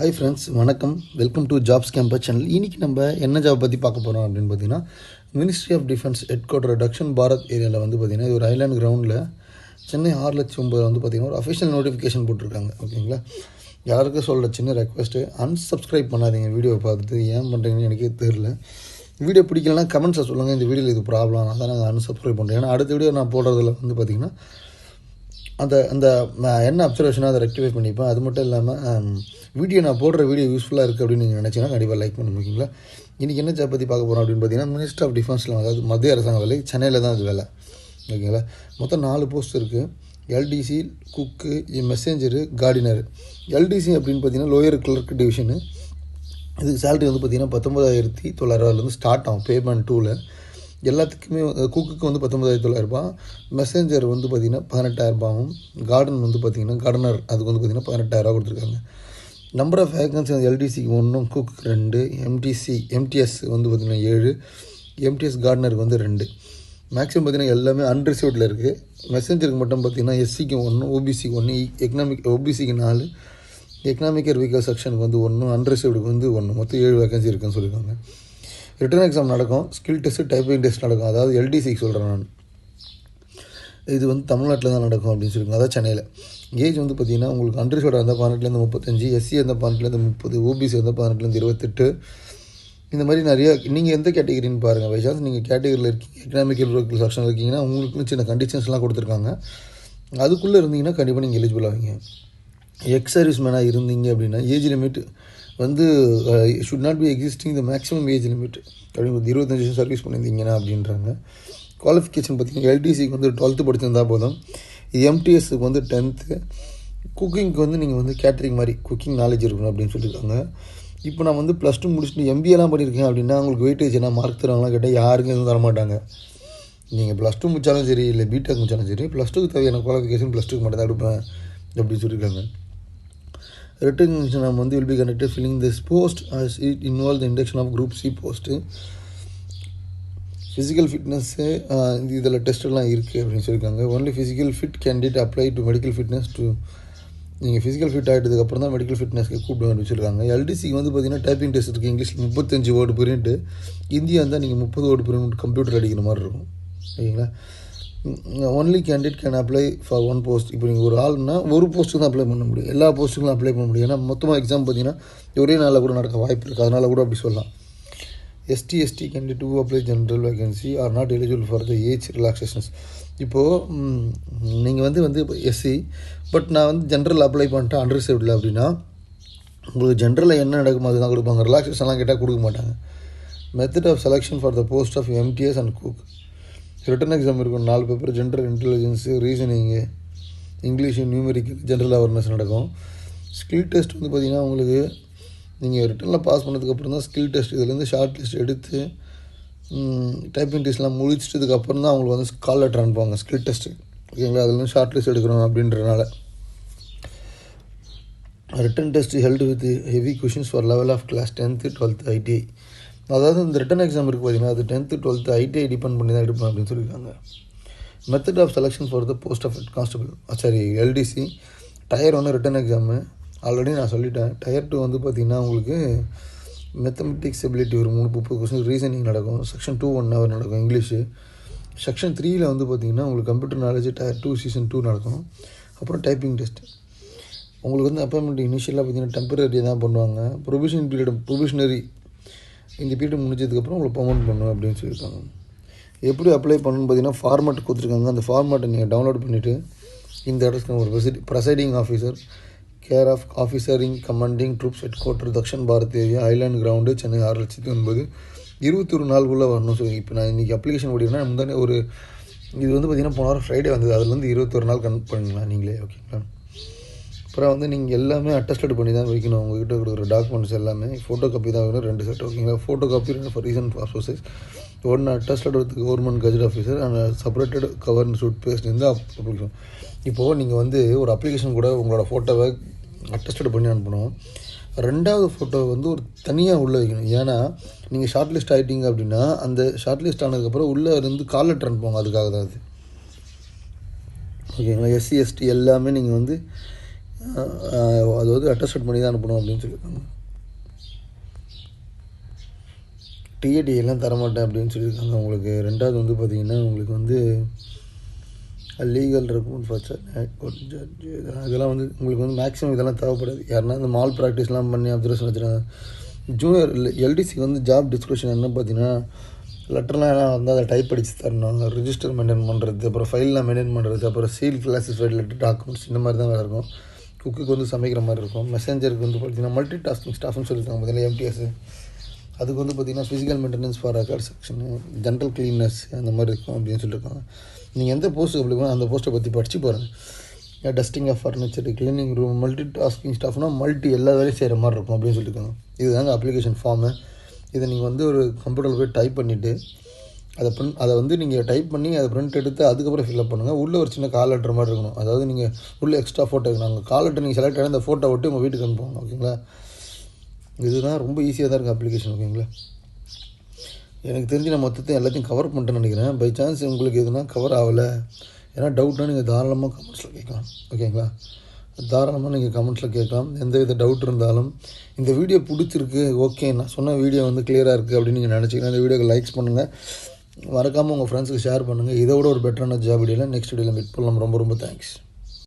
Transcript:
Hi friends, வணக்கம். Welcome to Jobscompass channel. இன்றைக்கி நம்ம என்ன ஜாப் பற்றி பார்க்க போகிறோம் அப்படின்னு பார்த்தீங்கன்னா, ministry of defence headquarter Dakshin Bharat ஏரியாவில் வந்து பார்த்திங்கன்னா, இது ஒரு ஐலாண்ட் கிரவுண்டில் சென்னை 6,09,000 வந்து பார்த்திங்கன்னா ஒரு அஃபிஷியல் நோட்டிஃபிகேஷன் போட்டிருக்காங்க. ஓகேங்களா? யாருக்கும் சொல்கிற சின்ன ரெக்வஸ்ட்டு, அன்சப்ஸ்கிரைப் பண்ணாதீங்க. வீடியோவை பார்த்துட்டு ஏன் பண்ணுறீங்கன்னு எனக்கே தெரில. வீடியோ பிடிக்கலன்னா கமெண்ட்ஸை சொல்லுங்கள். இந்த வீடியோவில் இது ப்ராப்ளம், அதான் நாங்கள் அன்சப்ஸ்கிரைப் பண்ணுறேன். ஏன்னா அடுத்த வீடியோ நான் போடுறதுல வந்து பார்த்திங்கன்னா அந்த அந்த என்ன அப்சர்வேஷனோ அதை ரெக்டிஃபை பண்ணிப்பேன். அது மட்டும் இல்லாமல் வீடியோ நான் போடுற வீடியோ யூஸ்ஃபுல்லாக இருக்குது அப்படின்னு நீங்கள் நினச்சிங்கன்னா கண்டிப்பாக லைக் பண்ண முடியுங்களா. இன்றைக்கி என்ன ஜாப் பற்றி பார்க்க போகிறோம் அப்படின்னு பார்த்தீங்கன்னா, மினிஸ்டர் ஆஃப் டிஃபென்ஸில், அதாவது மத்திய அரசாங்க வேலை, சென்னையில் தான் அது வேலை. ஓகேங்களா? மொத்தம் 4 போஸ்ட் இருக்குது. எல்டிசி, குக்கு, மெசேஞ்சரு, கார்டினர். எல்டிசி அப்படின்னு பார்த்தீங்கன்னா லோயர் கிளர்க் டிவிஷனு. இதுக்கு சேலரி வந்து பார்த்திங்கன்னா 19,900 ஸ்டார்ட் ஆகும் பேமெண்ட் 2ல். எல்லாத்துக்குமே குக்குக்கு வந்து 19,900, மெசேஞ்சர் வந்து பார்த்திங்கன்னா 18,000, கார்டன் வந்து பார்த்திங்கன்னா கார்டனர் அதுக்கு வந்து பார்த்திங்கன்னா 18,000 கொடுத்துருக்காங்க. நம்பர் ஆஃப் வேகன்சி வந்து எல்டிசிக்கு 1, குக்கு 2, எம்டிஎஸ் வந்து பார்த்திங்கன்னா 7, எம்டிஎஸ் கார்டனருக்கு வந்து 2. மேக்ஸிமம் பார்த்திங்கன்னா எல்லாமே அன்ரிசர்வ்டில் இருக்குது. மெசேஞ்சருக்கு மட்டும் பார்த்திங்கன்னா எஸ்சிக்கு 1, ஓபிசிக்கு 1, ஓபிசிக்கு 4, எக்கனாமிக்கல் வீக்கர் செக்ஷனுக்கு வந்து 1, அன்ரிசர்வ்டுக்கு வந்து 1, மொத்தம் 7 வேகன்சி இருக்குதுன்னு சொல்லியிருக்காங்க. ரிட்டன் எக்ஸாம் நடக்கும், ஸ்கில் டெஸ்ட்டு, டைப்பிங் டெஸ்ட் நடக்கும். அதாவது எல்டிசிக்கு சொல்கிறேன் நான். இது வந்து தமிழ்நாட்டில் தான் நடக்கும் அப்படின்னு சொல்லியிருக்காங்க, அதாவது சென்னையில். ஏஜ் வந்து பார்த்திங்கன்னா உங்களுக்கு அன்ரிசர்வ்டாக இருந்தால் 18லேருந்து 35, எஸ்சி இருந்தால் 18லேருந்து 30, ஓபிசி இருந்தால் 18லேருந்து 28. இந்த மாதிரி நிறையா நீங்கள் எந்த கேட்டகிரின்னு பாருங்கள். பை சான்ஸ் நீங்கள் கேட்டகிரியில் இருக்கீங்க, எக்கனாமிக்கல் வீக்கர் செக்ஷன் இருக்கீங்கன்னா உங்களுக்கு சின்ன கண்டிஷன்ஸ்லாம் கொடுத்துருக்காங்க. அதுக்குள்ளே இருந்தீங்கன்னா கண்டிப்பாக நீங்கள் எலிஜிபிள் ஆவீங்க. எக்ஸ் சர்வீஸ் மேனாக இருந்தீங்க அப்படின்னா ஏஜ் லிமிட் வந்து should not be existing the maximum age limit அப்படின்னு 25 வருஷம் சர்வீஸ் பண்ணியிருந்தீங்கன்னா அப்படின்றாங்க. குவாலிஃபிகேஷன் பார்த்திங்கன்னா எல்டிசிக்கு வந்து 12th படிச்சிருந்தால் போதும். எம்டிஎஸ்க்கு வந்து 10th. குக்கிங்க்கு வந்து நீங்கள் வந்து கேட்ரிங் மாதிரி குக்கிங் நாலேஜ் இருக்கணும் அப்படின்னு சொல்லியிருக்காங்க. இப்போ நான் வந்து +2 முடிச்சுட்டு எம்பிஏலாம் பண்ணியிருக்கேன் அப்படின்னா உங்களுக்கு வெயிட்டேஜ் என்ன மார்க் தருவாங்களாம் கேட்டால் யாருக்கும் எதுவும் தரமாட்டாங்க. நீங்கள் +2 முடித்தாலும் சரி, இல்லை பிடெக் முடித்தாலும் சரி, +2க்கு தேவையான குவாலிஃபிகேஷன் +2க்கு மட்டும் தான் எடுப்பேன் அப்படின்னு சொல்லியிருக்காங்க. Written exam வந்து will be conducted filling this post as it involves the induction of group C post. Physical fitness இதில் டெஸ்ட்டெல்லாம் இருக்குது அப்படின்னு சொல்லியிருக்காங்க. Only physical fit candidate apply to medical fitness to. நீங்கள் ஃபிசிக்கல் ஃபிட் ஆகிட்டதுக்கப்புறம் தான் மெடிக்கல் ஃபிட்னஸ்க்கு கூப்பிடுவேன் சொல்லியிருக்காங்க. எல்டிசிக்கு வந்து பார்த்திங்கன்னா டைப்பிங் டெஸ்ட் இருக்குது. இங்கிலீஷில் 35 வேர்டு பிரிண்ட்டு, இந்தியா இருந்தால் நீங்கள் 30 வேர்டு பிரிண்ட் கம்ப்யூட்டர் அடிக்கிற மாதிரி இருக்கும். ஓகேங்களா? Only candidate can apply for 1 post. இப்போ நீங்கள் ஒரு ஆள்னா ஒரு போஸ்ட்டுக்கு தான் அப்ளை பண்ண முடியும், எல்லா போஸ்ட்டுக்கும் அப்ளை பண்ண முடியும். ஏன்னா மொத்தமாக எக்ஸாம் பார்த்தீங்கன்னா ஒரே நாளில் கூட நடக்க வாய்ப்பு இருக்குது, அதனால் கூட அப்படி சொல்லலாம். ST candidate who apply general vacancy are not eligible for the age relaxations. இப்போது நீங்கள் வந்து எஸ்சி, பட் நான் வந்து ஜென்ரல் அப்ளை பண்ணிட்டேன் அன்ரிசர்வ்டில் அப்படின்னா உங்களுக்கு ஜென்ரலில் என்ன நடக்குமோ அதுதான் கொடுப்பாங்க. ரிலாக்ஸேஷன்லாம் கேட்டால் கொடுக்க மாட்டாங்க. Method of selection for the post of MTS and cook. Written exam இருக்கும், 4 paper. General intelligence, reasoning, English, numerical, general awareness நடக்கும். ஸ்கில் டெஸ்ட் வந்து பார்த்திங்கன்னா உங்களுக்கு நீங்கள் ரிட்டனில் பாஸ் பண்ணதுக்கப்புறம் தான் ஸ்கில் டெஸ்ட், இதுலேருந்து ஷார்ட் லிஸ்ட் எடுத்து டைப்பிங் டெஸ்ட்லாம் முடிச்சிட்டதுக்கப்புறம் தான் அவங்களுக்கு வந்து கால் லெட்டர் அனுப்புவாங்க ஸ்கில் டெஸ்ட்டு. ஓகேங்களா? அதுலேருந்து ஷார்ட் லிஸ்ட் எடுக்கிறோம் அப்படின்றனால. Written test held with heavy questions for level of class 10th 12th ITI. அதாவது இந்த ரிட்டன் எக்ஸாம் இருக்குது பார்த்திங்கன்னா, அது 10th 12th ஐடிஐ டிபெண்ட் பண்ணி தான் எடுப்பேன் அப்படின்னு சொல்லியிருக்காங்க. Method of selection for the post of head constable, LDC. Tier 1 written exam already நான் சொல்லிட்டேன். டயர் 2 வந்து பார்த்திங்கன்னா உங்களுக்கு மேத்தமெட்டிக்ஸ் எபிலிட்டி ஒரு 30 கொஸ்டின், ரீசனிங் நடக்கும். செக்ஷன் 2 1 ஹவர் நடக்கும் இங்கிலீஷு. செக்ஷன் 3ல் வந்து பார்த்திங்கன்னா உங்களுக்கு கம்ப்யூட்டர் நாலேஜ் டயர் 2 சீசன் 2 நடக்கும். அப்புறம் டைப்பிங் டெஸ்ட்டு. உங்களுக்கு வந்து அப்பாயின்மெண்ட் இனிஷியலாக பார்த்திங்கன்னா டெம்பரரி தான் பண்ணுவாங்க. ப்ரொவிஷனரி இந்த பீரியட் முடிஞ்சதுக்கப்புறம் உங்களை பர்மனெண்ட் பண்ணுவேன் அப்படின்னு சொல்லியிருக்காங்க. எப்படி அப்ளை பண்ணணும்னு பார்த்தீங்கன்னா ஃபார்மேட் கொடுத்துருக்காங்க. அந்த ஃபார்மேட்டை நீங்கள் டவுன்லோட் பண்ணிவிட்டு இந்த இடத்துக்கு ஒரு presiding officer, care of officer commanding troops headquarter Dakshin Bharat area, island ground, Chennai 6,09,000, 21 நாளுக்குள்ளே வரணும் சொல்லி. இப்போ நான் இன்றைக்கி அப்ளிகேஷன் ஓடினா முந்தானே ஒரு இது வந்து பார்த்திங்கன்னா போன வாரம் ஃப்ரைடே வந்தது, அதுலேருந்து 21 நாள் கனெக்ட் பண்ணிக்கலாம் நீங்களே. ஓகேங்களா? அப்புறம் வந்து நீங்கள் எல்லாமே அட்டஸ்டட் பண்ணி தான் வைக்கணும். உங்கள்கிட்ட கொடுக்குற டாக்குமெண்ட்ஸ் எல்லாமே ஃபோட்டோ காப்பி தான் வேணும், 2 செட். ஓகேங்களா? Photo copy 2 for reason for choices, 1 attested with government gazette officer and separated cover suit paste இந்த அப்ளிகேஷன். இப்போது நீங்கள் வந்து ஒரு அப்ளிகேஷன் கூட உங்களோட ஃபோட்டோவை அட்டஸ்டட் பண்ணி அனுப்பணும். 2வது ஃபோட்டோ வந்து ஒரு தனியாக உள்ளே வைக்கணும். ஏன்னா நீங்கள் ஷார்ட் லிஸ்ட் ஆகிட்டீங்க அப்படின்னா அந்த ஷார்ட் லிஸ்ட் ஆனதுக்கப்புறம் உள்ளே இருந்து கால் லெட்டர் அனுப்புவாங்க, அதுக்காக தான் அது. ஓகேங்களா? எஸ்சி எஸ்டி எல்லாமே நீங்கள் வந்து அதாவது அட்டஸ்டட் பண்ணி தான் அனுப்பணும் அப்படின்னு சொல்லியிருக்காங்க. டிஏடி எல்லாம் தரமாட்டேன் அப்படின்னு சொல்லியிருக்காங்க உங்களுக்கு. ரெண்டாவது வந்து பார்த்திங்கன்னா உங்களுக்கு வந்து லீகல் ரெக்கமெண்ட் ஃபார் ஜட்ஜ் இதெல்லாம் வந்து உங்களுக்கு வந்து மேக்ஸிமம் இதெல்லாம் தேவைப்படாது. யாருன்னா இந்த மால் ப்ராக்டிஸ்லாம் பண்ணி அப்சர்வேஷன் வச்சுருக்காங்க. ஜூனியர் எல்டிசிக்கு வந்து ஜாப் டிஸ்கிரிப்ஷன் என்ன பார்த்தீங்கன்னா லெட்டர்லாம் வந்து அதை டைப் அடித்து தரணும், ரிஜிஸ்டர் மெயின்டைன் பண்ணுறது, அப்புறம் ஃபைல்லாம் மெயின்டைன் பண்ணுறது, அப்புறம் சீல் கிளாஸிஃபைட் லெட்டர் டாக்குமெண்ட்ஸ் இந்த மாதிரி தான் வேலை இருக்கும். குக்குக்கு வந்து சமைக்கிற மாதிரி இருக்கும். மெசேஞ்சருக்கு வந்து பார்த்திங்கன்னா மல்டி டாஸ்கிங் ஸ்டாஃப்னு சொல்லியிருக்காங்க பார்த்தீங்கன்னா எம்டிஎஸ். அதுக்கு வந்து பார்த்திங்கன்னா physical maintenance for record section, general cleaners அந்த மாதிரி இருக்கும் அப்படின்னு சொல்லியிருக்காங்க. நீங்கள் எந்த போஸ்ட்டுக்கு அப்ளிக்கோ அந்த போஸ்ட்டை பற்றி படித்து பாருங்கள். Dusting of furniture, cleaning room, multi tasking ஸ்டாஃப்னால் எல்லா வேலையும் செய்கிற மாதிரி இருக்கும் அப்படின்னு சொல்லியிருக்காங்க. இதுதாங்க அப்ளிகேஷன் ஃபார்மு. இதை நீங்கள் வந்து ஒரு கம்ப்யூட்டரில் போய் டைப் பண்ணிவிட்டு அதை வந்து நீங்கள் டைப் பண்ணி அதை பிரிண்ட் எடுத்து அதுக்கப்புறம் ஃபில்அப் பண்ணுங்கள். உள்ளே ஒரு சின்ன கால் லெட்டர் மாதிரி இருக்கணும். அதாவது நீங்கள் உள்ளே எக்ஸ்ட்ரா ஃபோட்டோ இருக்கணும். கால் லெட்டர் நீங்கள் செலக்ட் ஆகி அந்த ஃபோட்டோ விட்டு உங்கள் வீட்டுக்கு அனுப்புவாங்க. ஓகேங்களா? இதுதான் ரொம்ப ஈஸியாக தான் இருக்குது அப்ளிகேஷன். ஓகேங்களா? எனக்கு தெரிஞ்சு நான் மொத்தத்தை எல்லாத்தையும் கவர் பண்ணிட்டேன்னு நினைக்கிறேன். பை சான்ஸ் உங்களுக்கு எதுனா கவர் ஆகலை, ஏன்னா டவுட்னா நீங்கள் தாராளமாக கமெண்ட்ஸில் கேட்கலாம். ஓகேங்களா? தாராளமாக நீங்கள் கமெண்ட்ஸில் கேட்கலாம். எந்த வித டவுட் இருந்தாலும். இந்த வீடியோ பிடிச்சிருக்கு, ஓகே நான் சொன்ன வீடியோ வந்து கிளியராக இருக்குது அப்படின்னு நீங்கள் நினச்சிங்கன்னா இந்த வீடியோக்கு லைக்ஸ் பண்ணுங்கள். மறக்காமல் உங்கள் ஃப்ரெண்ட்ஸுக்கு ஷேர் பண்ணுங்கள். இதை விட ஒரு பெட்டரான ஜாப் வீடியோவில் நெக்ஸ்ட் வீடியோவில் மீட் பண்ணலாம். ரொம்ப ரொம்ப தேங்க்ஸ்.